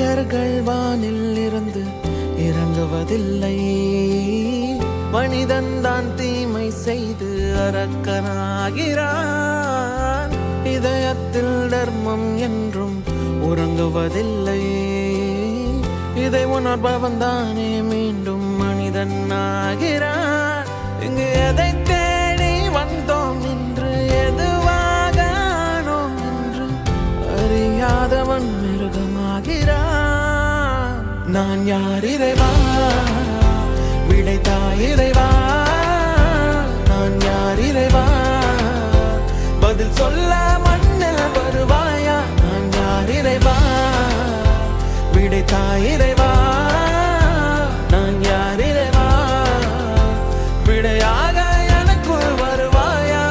கற்கள் வானில் இருந்து இறங்குவதில்லை. மனிதன் தான் தீமை செய்து அரக்கனாகிறான். இதயத்தில் தர்மம் என்றும் உறங்குவதில்லை. இதை உணர்பவன் தானே மீண்டும் மனிதன் ஆகிறான். இங்கு எதை தேடி வந்தோம் என்று, எதுவாக ஆனோம் என்று அறியாதவன் மிருகமாகிறான். நான் யார் இறைவா, விடைத்தாய் இறைவா. நான் யார் இறைவா, பதில் சொல்ல மண்ணில் வருவாயா. நான் யார் இறைவா, விடைத்தாய் இறைவா. நான் யார் இறைவா, விடையாக எனக்குள் வருவாயா.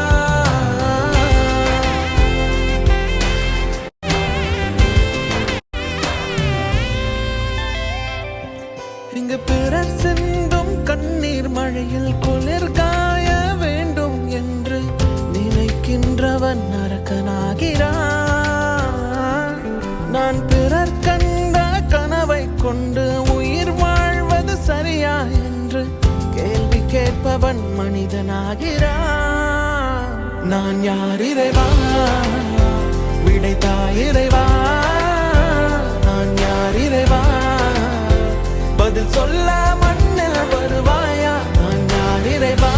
இங்கு பிறர் சிந்தும் கண்ணீர் மழையில் குளிர் காய வேண்டும் என்று நினைக்கின்றவன் நரக்கனாகிறான். நான் பிறர் கண்ட கனவை கொண்டு உயிர் வாழ்வது சரியா என்று கேள்வி கேட்பவன் மனிதனாகிறான். நான் யார் இறைவா, விடைத்தாய் இறைவா. நான் யார் இறைவா, பதில் சொல்ல மண்ணில் வருவாயா. நான் யார் இறைவா,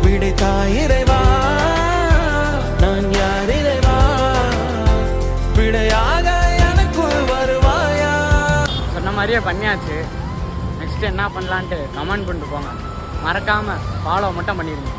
விடைத்தாய் இறைவா. நான் யார் இறைவா, விடையாக எனக்குள் வருவாயா. சொன்ன மாதிரியே பண்ணியாச்சு. நெக்ஸ்ட் என்ன பண்ணலான்ட்டு கமெண்ட் பண்ணிட்டு போங்க. மறக்காமல் ஃபாலோ மட்டும் பண்ணிடுங்க.